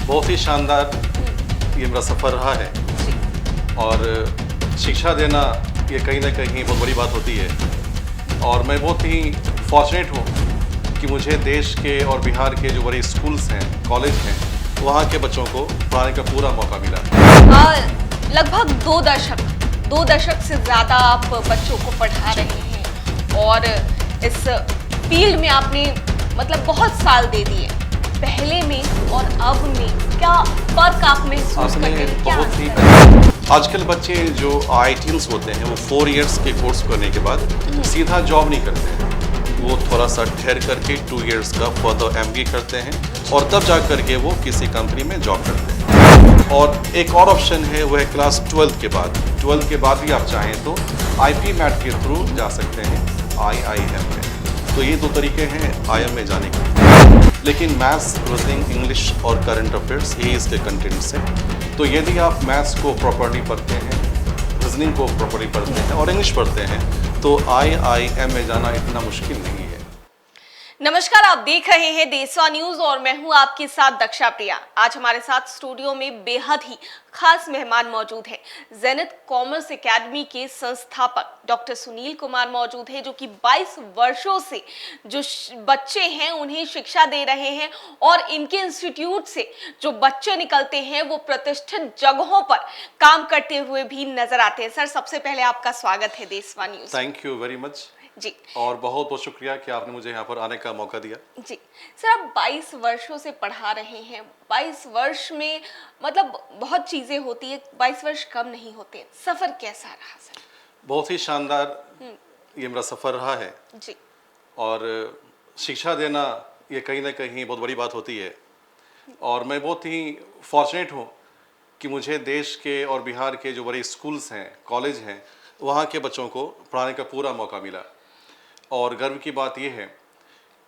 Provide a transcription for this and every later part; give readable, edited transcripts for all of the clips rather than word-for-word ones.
बहुत ही शानदार ये मेरा सफ़र रहा है और शिक्षा देना ये कहीं ना कहीं बहुत बड़ी बात होती है और मैं बहुत ही फॉर्चुनेट हूँ कि मुझे देश के और बिहार के जो बड़े स्कूल्स हैं, कॉलेज हैं, वहाँ के बच्चों को पढ़ाने का पूरा मौका मिला। लगभग दो दशक से ज़्यादा आप बच्चों को पढ़ा रहे हैं और इस फील्ड में आपने मतलब बहुत साल दे दिए। पहले में और अब में क्या फर्क आप महसूस करते हैं? क्या बहुत ही आजकल बच्चे जो IITians होते हैं वो 4 इयर्स के कोर्स करने के बाद सीधा जॉब नहीं करते हैं, वो थोड़ा सा ठहर करके 2 इयर्स का फर्दर MBA करते हैं और तब जा करके वो किसी कंपनी में जॉब करते हैं। और एक और ऑप्शन है वो है क्लास 12 के बाद। 12 के बाद भी आप चाहें तो IP मैट के थ्रू जा सकते हैं IIM में। तो ये 2 तरीके हैं IIM में जाने के। लेकिन मैथ्स, रीजनिंग, इंग्लिश और करंट अफेयर्स ये इसके कंटेंट्स हैं। तो यदि आप मैथ्स को प्रॉपर्ली पढ़ते हैं, रीजनिंग को प्रॉपर्ली पढ़ते हैं और इंग्लिश पढ़ते हैं तो IIM में जाना इतना मुश्किल नहीं है। नमस्कार, आप देख रहे हैं देशवा न्यूज और मैं हूं आपके साथ दक्षा प्रिया। आज हमारे साथ स्टूडियो में बेहद ही खास मेहमान मौजूद हैं। जेनिथ कॉमर्स एकेडमी के संस्थापक डॉक्टर सुनील कुमार मौजूद हैं, जो कि 22 वर्षों से जो बच्चे हैं उन्हें शिक्षा दे रहे हैं और इनके इंस्टीट्यूट से जो बच्चे निकलते हैं वो प्रतिष्ठित जगहों पर काम करते हुए भी नजर आते हैं। सर, सबसे पहले आपका स्वागत है Deshwa news. Thank you very much ji. और बहुत बहुत शुक्रिया कि आपने मुझे यहाँ पर आने का मौका दिया। जी सर, आप 22 वर्षों से पढ़ा रहे हैं। 22 वर्ष में मतलब बहुत चीजें होती है, 22 वर्ष कम नहीं होते। सफर कैसा रहा सर? बहुत ही शानदार ये मेरा सफ़र रहा है जी। और शिक्षा देना ये कहीं ना कहीं बहुत बड़ी बात होती है और मैं बहुत ही फॉर्चुनेट हूँ कि मुझे देश के और बिहार के जो बड़े स्कूल्स हैं, कॉलेज हैं, वहाँ के बच्चों को पढ़ाने का पूरा मौका मिला। और गर्व की बात यह है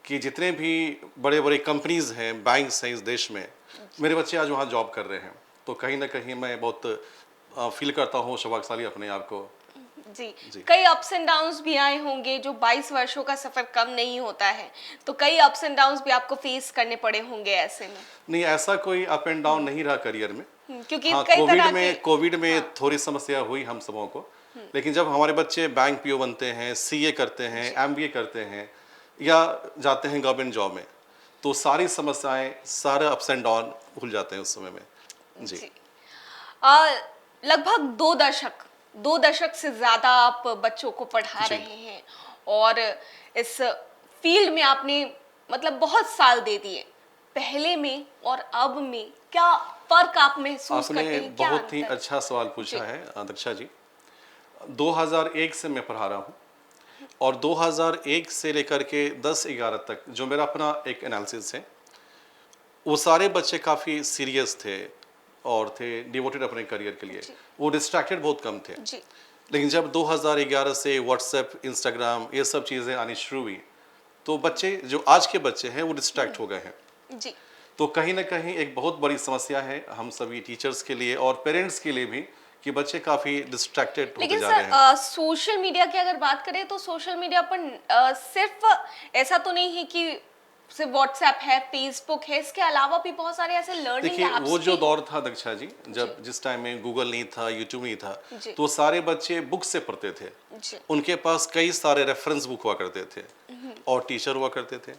कि जितने भी बड़े बड़े कंपनीज़ हैं, बैंक्स हैं इस देश में, मेरे बच्चे आज वहाँ जॉब कर रहे हैं। तो कहीं ना कहीं मैं बहुत फील करता हूँ सौभाग्यशाली अपने आप को। जी। कई अप्स एंड डाउन्स भी आए होंगे, जो 22 वर्षों का सफर कम नहीं होता है, तो कई अप्स एंड डाउन्स भी आपको फेस करने पड़े होंगे ऐसे में। नहीं, ऐसा कोई अप एंड डाउन नहीं रहा करियर में। क्योंकि हाँ, कई तरह के कोविड में थोड़ी समस्या हुई हम सबों को, लेकिन जब हमारे बच्चे बैंक PO बनते हैं, CA करते हैं, MBA करते हैं या जाते हैं गवर्नमेंट जॉब में, तो सारी समस्याएं, सारे अप्स एंड डाउन भूल जाते हैं उस समय में। जी। लगभग दो दशक से ज्यादा आप बच्चों को पढ़ा रहे हैं और इस फील्ड में आपने मतलब बहुत साल दे दिए। पहले में और अब में क्या फर्क आप महसूस करते हैं? आपने बहुत ही अच्छा सवाल पूछा है दक्षा जी। 2001 से मैं पढ़ा रहा हूँ और 2001 से लेकर के 10-11 तक जो मेरा अपना एक एनालिसिस है, वो सारे बच्चे काफ़ी सीरियस थे और थे डिवोटेड अपने करियर के लिए। वो डिस्ट्रैक्टेड बहुत कम थे। लेकिन जब 2011 से व्हाट्सएप, इंस्टाग्राम ये सब चीज़ें आनी शुरू हुई तो बच्चे जो आज के बच्चे हैं वो डिस्ट्रैक्ट हो गए हैं। जी। तो कहीं ना कहीं एक बहुत बड़ी समस्या है हम सभी टीचर्स के लिए और पेरेंट्स के लिए भी कि बच्चे काफ़ी डिस्ट्रैक्टेड होते जा रहे हैं। लेकिन सर, सोशल मीडिया की अगर बात करें तो सोशल मीडिया पर सिर्फ ऐसा तो नहीं है कि सिर्फ व्हाट्सएप है, फेसबुक है, इसके अलावा भी बहुत सारे ऐसे लर्निंग देखिए, ऐप्स वो जो दौर था दक्षा जी, जब जिस टाइम में गूगल नहीं था, यूट्यूब नहीं था, तो सारे बच्चे बुक से पढ़ते थे। उनके पास कई सारे रेफरेंस बुक हुआ करते थे और टीचर हुआ करते थे।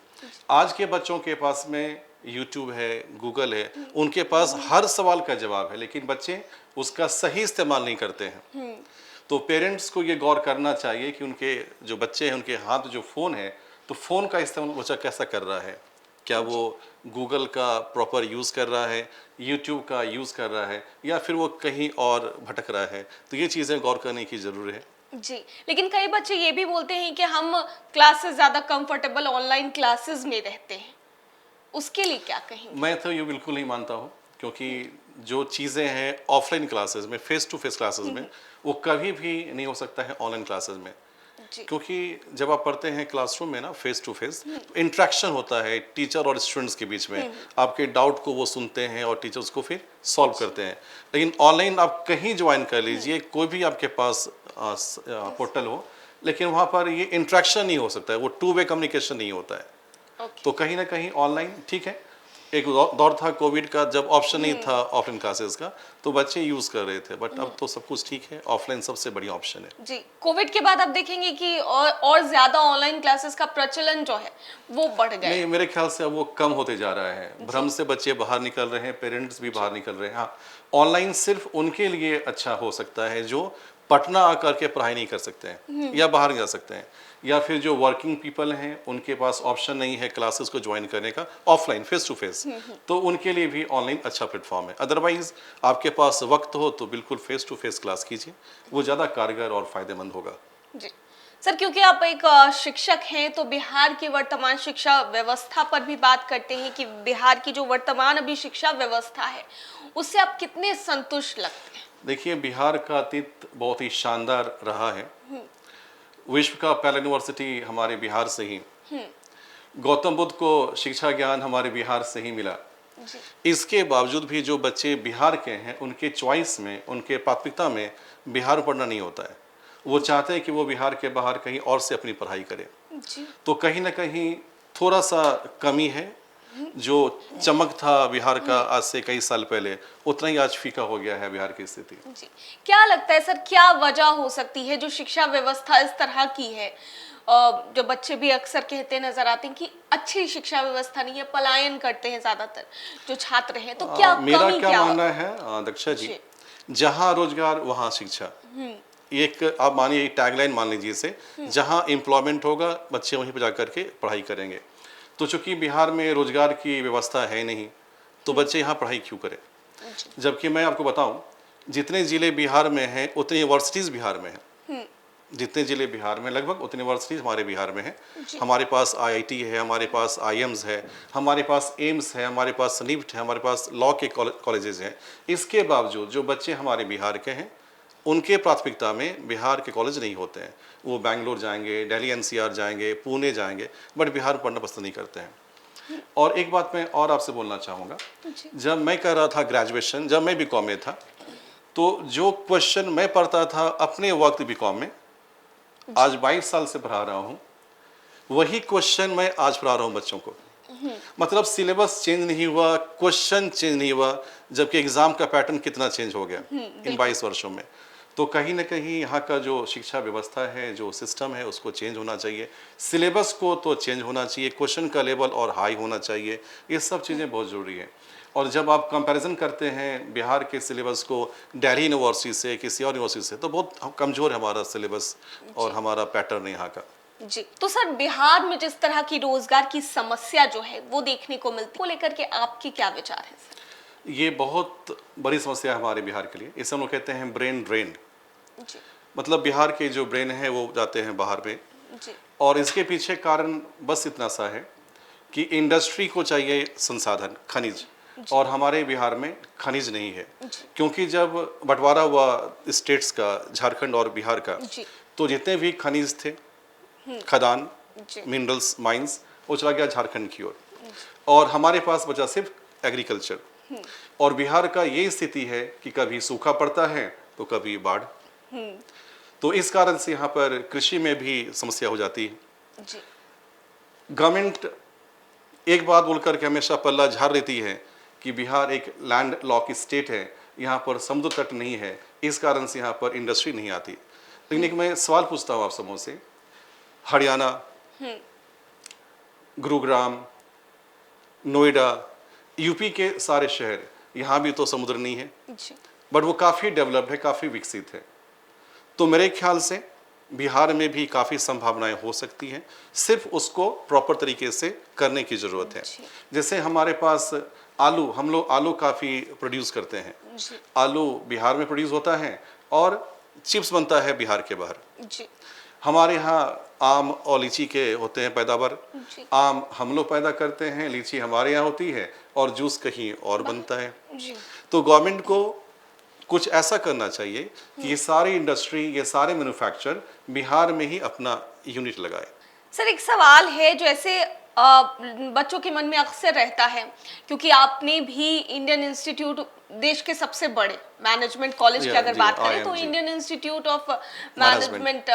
आज के बच्चों के पास में यूट्यूब है, गूगल है, उनके पास हर सवाल का जवाब है, लेकिन बच्चे उसका सही इस्तेमाल नहीं करते हैं। तो पेरेंट्स को ये गौर करना चाहिए कि उनके जो बच्चे हैं उनके हाथ जो फ़ोन है, तो फ़ोन का इस्तेमाल बच्चा कैसा कर रहा है। क्या वो गूगल का प्रॉपर यूज़ कर रहा है, यूट्यूब का यूज़ कर रहा है, या फिर वो कहीं और भटक रहा है। तो ये चीज़ें गौर करने की ज़रूरत है। जी। लेकिन कई बच्चे ये भी बोलते हैं कि हम क्लासेस ज़्यादा कंफर्टेबल ऑनलाइन क्लासेस में रहते हैं, उसके लिए क्या कहेंगे? मैं तो ये बिल्कुल नहीं मानता हूँ, क्योंकि जो चीज़ें हैं ऑफलाइन क्लासेस में, फेस टू फेस क्लासेस में, वो कभी भी नहीं हो सकता है ऑनलाइन क्लासेस में। क्योंकि जब आप पढ़ते हैं क्लासरूम में ना फेस टू फेस, इंटरेक्शन होता है टीचर और स्टूडेंट्स के बीच में। आपके डाउट को वो सुनते हैं और टीचर्स को फिर सॉल्व करते हैं। लेकिन ऑनलाइन आप कहीं ज्वाइन कर लीजिए, कोई भी आपके पास पोर्टल हो, लेकिन वहाँ पर ये इंटरेक्शन नहीं हो सकता है, वो 2 वे कम्युनिकेशन नहीं होता है। तो कहीं ना कहीं ऑनलाइन ठीक है, एक दौर था कोविड का जब ऑप्शन नहीं था ऑफलाइन क्लासेस का, तो बच्चे यूज कर रहे थे, बट अब तो सब कुछ ठीक है, ऑफलाइन सबसे बढ़िया ऑप्शन है। जी, कोविड के बाद आप देखेंगे कि और ज्यादा ऑनलाइन क्लासेस का प्रचलन जो है वो बढ़ गया नहीं, है। मेरे ख्याल से अब वो कम होते जा रहा है, भ्रम से बच्चे बाहर निकल रहे हैं, पेरेंट्स भी बाहर निकल रहे हैं। हाँ, ऑनलाइन सिर्फ उनके लिए अच्छा हो सकता है जो पटना आकर के पढ़ाई नहीं कर सकते हैं या बाहर जा सकते हैं, या फिर जो वर्किंग पीपल हैं उनके पास ऑप्शन नहीं है क्लासेस को ज्वाइन करने का ऑफलाइन फेस टू फेस, तो उनके लिए भी ऑनलाइन अच्छा प्लेटफॉर्म है। अदरवाइज आपके पास वक्त हो तो बिल्कुल फेस टू फेस क्लास कीजिए, वो ज़्यादा कारगर और फायदेमंद होगा। जी सर, क्योंकि आप एक शिक्षक हैं तो बिहार की वर्तमान शिक्षा व्यवस्था पर भी बात करते हैं कि बिहार की जो वर्तमान अभी शिक्षा व्यवस्था है उससे आप कितने संतुष्ट लगते हैं? देखिए, बिहार का अतीत बहुत ही शानदार रहा है। विश्व का पहला यूनिवर्सिटी हमारे बिहार से ही, गौतम बुद्ध को शिक्षा ज्ञान हमारे बिहार से ही मिला। जी, इसके बावजूद भी जो बच्चे बिहार के हैं उनके चॉइस में, उनके प्राथमिकता में बिहार में पढ़ना नहीं होता है। वो चाहते हैं कि वो बिहार के बाहर कहीं और से अपनी पढ़ाई करें, जी, तो कहीं ना कहीं थोड़ा सा कमी है। जो चमक था बिहार का आज से कई साल पहले, उतना ही आज फीका हो गया है बिहार की स्थिति। जी। क्या लगता है सर, क्या वजह हो सकती है जो शिक्षा व्यवस्था इस तरह की है? जो बच्चे भी अक्सर कहते नजर आते हैं कि अच्छी शिक्षा व्यवस्था नहीं है, पलायन करते हैं ज्यादातर जो छात्र हैं, तो क्या मेरा कमी क्या क्या मानना है दक्षा जी, जहाँ रोजगार वहाँ शिक्षा, एक आप मानिए टैगलाइन मान लीजिए इसे, जहाँ एम्प्लॉयमेंट होगा बच्चे वहीं पर जाकर के पढ़ाई करेंगे। तो चूंकि बिहार में रोजगार की व्यवस्था है नहीं, तो बच्चे यहाँ पढ़ाई क्यों करें? जबकि मैं आपको बताऊं, जितने जिले बिहार में हैं उतनी यूनिवर्सिटीज बिहार में हैं। जितने जिले बिहार में लगभग उतनी यूनिवर्सिटीज हमारे बिहार में हैं। हमारे पास आईआईटी है, हमारे पास आईएम्स है, हमारे पास एम्स है, हमारे पास निफ्ट है, हमारे पास लॉ के कॉलेजेस हैं। इसके बावजूद जो बच्चे हमारे बिहार के हैं उनके प्राथमिकता में बिहार के कॉलेज नहीं होते हैं। वो बेंगलोर जाएंगे, दिल्ली एनसीआर जाएंगे, पुणे जाएंगे, बट बिहार पढ़ना पसंद नहीं करते हैं। और एक बात मैं और आपसे बोलना चाहूँगा, जब मैं कर रहा था ग्रेजुएशन, जब मैं बीकॉम में था, तो जो क्वेश्चन मैं पढ़ता था अपने वक्त बीकॉम में, आज 22 साल से पढ़ा रहा हूँ, वही क्वेश्चन मैं आज पढ़ा रहा हूँ बच्चों को। मतलब सिलेबस चेंज नहीं हुआ, क्वेश्चन चेंज नहीं हुआ, जबकि एग्जाम का पैटर्न कितना चेंज हो गया इन 22 वर्षों में। तो कहीं ना कहीं यहाँ का जो शिक्षा व्यवस्था है, जो सिस्टम है, उसको चेंज होना चाहिए। सिलेबस को तो चेंज होना चाहिए, क्वेश्चन का लेवल और हाई होना चाहिए, ये सब चीज़ें बहुत ज़रूरी है। और जब आप कंपैरिजन करते हैं बिहार के सिलेबस को दिल्ली यूनिवर्सिटी से, किसी और यूनिवर्सिटी से, तो बहुत कमज़ोर है हमारा सिलेबस और हमारा पैटर्न यहाँ का। जी, तो सर बिहार में जिस तरह की रोजगार की समस्या जो है वो देखने को मिलती है, को लेकर के आपके क्या विचार हैं सर? ये बहुत बड़ी समस्या है हमारे बिहार के लिए। इसे हम लोग कहते हैं ब्रेन ड्रेन। जी, मतलब बिहार के जो ब्रेन है वो जाते हैं बाहर में। जी, और इसके पीछे कारण बस इतना सा है कि इंडस्ट्री को चाहिए संसाधन, खनिज, और हमारे बिहार में खनिज नहीं है। क्योंकि जब बंटवारा हुआ स्टेट्स का, झारखंड और बिहार का, तो जितने भी खनिज थे, खदान, मिनरल्स, माइंस, वो चला गया झारखंड की ओर, और हमारे पास बचा सिर्फ एग्रीकल्चर। और बिहार का ये स्थिति है कि कभी सूखा पड़ता है तो कभी बाढ़। तो इस कारण से यहाँ पर कृषि में भी समस्या हो जाती है। गवर्नमेंट एक बात बोलकर के हमेशा पल्ला झाड़ देती है कि बिहार एक लैंड लॉक स्टेट है, यहाँ पर समुद्र तट नहीं है, इस कारण से यहाँ पर इंडस्ट्री नहीं आती। लेकिन एक मैं सवाल पूछता हूँ आप सबों से, हरियाणा, गुरुग्राम, नोएडा, यूपी के सारे शहर, यहाँ भी तो समुद्र नहीं है, बट वो काफ़ी डेवलप्ड है, काफ़ी विकसित है। तो मेरे ख्याल से बिहार में भी काफ़ी संभावनाएं हो सकती हैं, सिर्फ उसको प्रॉपर तरीके से करने की ज़रूरत है। जैसे हमारे पास आलू, हम लोग आलू काफ़ी प्रोड्यूस करते हैं, आलू बिहार में प्रोड्यूस होता है और चिप्स बनता है बिहार के बाहर। हमारे यहाँ आम और लीची के होते हैं पैदावार, आम हम लोग पैदा करते हैं, लीची हमारे यहाँ होती है, और जूस कहीं और बनता है। तो गवर्नमेंट को कुछ ऐसा करना चाहिए कि ये सारी इंडस्ट्री, ये सारे मैन्युफैक्चर बिहार में ही अपना यूनिट लगाए। सर एक सवाल है, जो ऐसे बच्चों के मन में अक्सर रहता है, क्योंकि आपने भी इंडियन इंस्टीट्यूट, देश के सबसे बड़े मैनेजमेंट कॉलेज की अगर बात करें तो इंडियन इंस्टीट्यूट ऑफ मैनेजमेंट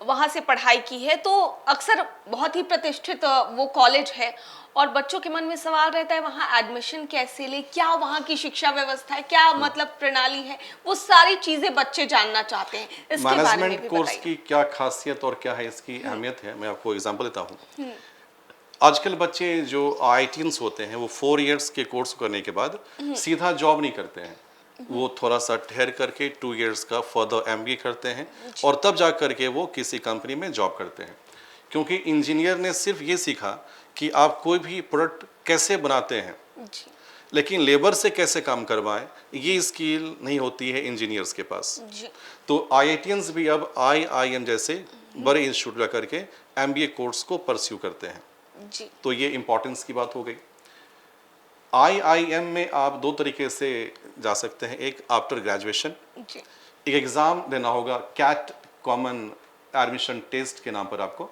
वहाँ से पढ़ाई की है, तो अक्सर बहुत ही प्रतिष्ठित वो कॉलेज है और बच्चों के मन में सवाल रहता है वहाँ एडमिशन कैसे ले, क्या वहाँ की शिक्षा व्यवस्था है, क्या मतलब प्रणाली है, वो सारी चीजें बच्चे जानना चाहते हैं। इसके बारे में भी मैनेजमेंट कोर्स की क्या खासियत और क्या है इसकी अहमियत है, मैं आपको एग्जांपल देता हूँ। आजकल बच्चे जो IITians होते हैं वो 4 इयर्स के कोर्स करने के बाद सीधा जॉब नहीं करते हैं, वो थोड़ा सा ठहर करके 2 इयर्स का फर्दर MBA करते हैं और तब जा करके वो किसी कंपनी में जॉब करते हैं। क्योंकि इंजीनियर ने सिर्फ ये सीखा कि आप कोई भी प्रोडक्ट कैसे बनाते हैं, लेकिन लेबर से कैसे काम करवाएं ये स्किल नहीं होती है इंजीनियर्स के पास। तो IITians भी अब IIM जैसे बड़े इंस्टीट्यूट जा करके MBA कोर्स को परस्यू करते हैं। जी। तो ये इम्पोर्टेंस की बात हो गई। IIM में आप 2 तरीके से जा सकते हैं, एक आफ्टर ग्रेजुएशन, एक एग्ज़ाम देना होगा CAT कॉमन एडमिशन टेस्ट के नाम पर आपको,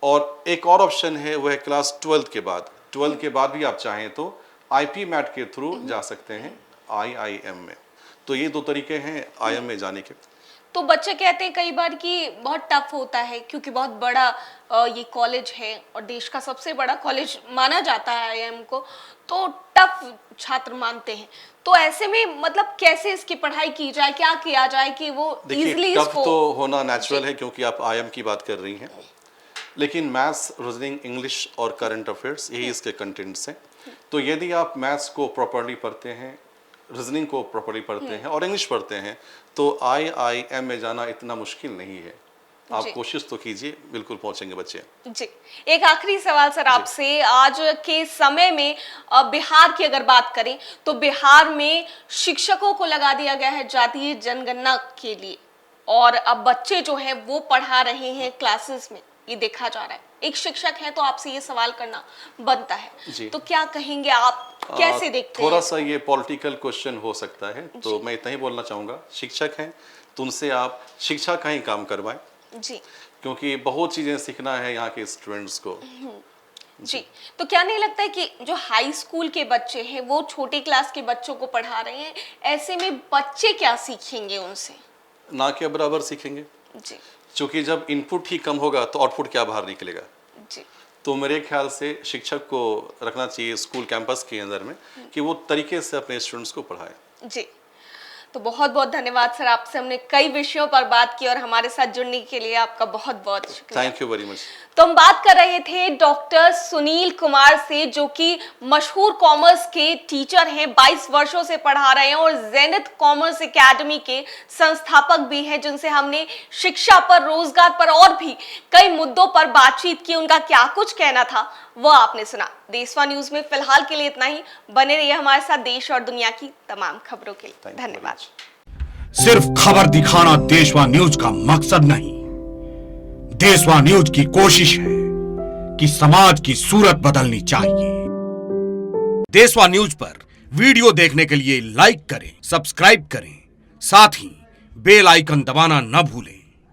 और एक और ऑप्शन है वो है क्लास 12 के बाद। 12 के बाद भी आप चाहें तो IP मैट के थ्रू जा सकते हैं IIM में। तो ये 2 तरीके हैं IIM में जाने के। तो बच्चे कहते हैं कई बार कि बहुत टफ होता है, क्योंकि बहुत बड़ा ये कॉलेज है और देश का सबसे बड़ा कॉलेज माना जाता है IIM को, तो टफ छात्र मानते हैं। तो ऐसे में मतलब कैसे इसकी पढ़ाई की जाए, क्या किया जाए कि वो इजीली टफ तो होना नेचुरल है क्योंकि आप IIM की बात कर रही हैं, लेकिन मैथ्स, रीजनिंग, इंग्लिश और करंट अफेयर्स यही इसके कंटेंट्स हैं। तो यदि आप मैथ्स को प्रॉपर्ली पढ़ते हैं, रीजनिंग को प्रॉपर्ली पढ़ते हैं और इंग्लिश पढ़ते हैं तो IIM में जाना इतना मुश्किल नहीं है। आप कोशिश तो कीजिए, बिल्कुल पहुंचेंगे बच्चे। जी, एक आखिरी सवाल सर आपसे, आज के समय में बिहार की अगर बात करें तो बिहार में शिक्षकों को लगा दिया गया है जातीय जनगणना के लिए, और अब बच्चे जो है वो पढ़ा रहे हैं क्लासेस में, ये देखा जा रहा है। एक शिक्षक है तो आपसे ये सवाल करना बनता है, तो क्या कहेंगे आप, कैसे देखते हैं? थोड़ा सा ये पॉलिटिकल क्वेश्चन हो सकता है, तो मैं इतना ही बोलना चाहूँगा, शिक्षक हैं तो उनसे आप शिक्षा का ही काम करवाएं जी, क्योंकि बहुत चीज़ें सीखना है यहाँ के स्टूडेंट्स को। जी, तो क्या नहीं लगता है कि जो हाई स्कूल के बच्चे हैं वो छोटे क्लास के बच्चों को पढ़ा रहे हैं, ऐसे में बच्चे क्या सीखेंगे उनसे? ना के बराबर सीखेंगे जी, क्योंकि जब इनपुट ही कम होगा तो आउटपुट क्या बाहर निकलेगा। जी, तो मेरे ख्याल से शिक्षक को रखना चाहिए स्कूल कैंपस के अंदर में कि वो तरीके से अपने स्टूडेंट्स को पढ़ाए। जी, तो बहुत बहुत धन्यवाद सर, आपसे हमने कई विषयों पर बात की और हमारे साथ जुड़ने के लिए आपका बहुत बहुत शुक्रिया। Thank you very much. तो हम बात कर रहे थे डॉक्टर सुनील कुमार से, जो कि मशहूर कॉमर्स के टीचर हैं, 22 वर्षों से पढ़ा रहे हैं और जेनिथ कॉमर्स एकेडमी के संस्थापक भी हैं, जिनसे हमने शिक्षा पर, रोजगार पर और भी कई मुद्दों पर बातचीत की। उनका क्या कुछ कहना था वो आपने सुना। देशवा न्यूज में फिलहाल के लिए इतना ही। बने रहिए हमारे साथ देश और दुनिया की तमाम खबरों के लिए। धन्यवाद। सिर्फ खबर दिखाना देशवा न्यूज का मकसद नहीं, देशवा न्यूज की कोशिश है कि समाज की सूरत बदलनी चाहिए। देशवा न्यूज पर वीडियो देखने के लिए लाइक करें, सब्सक्राइब करें, साथ ही बेल आइकन दबाना न भूलें।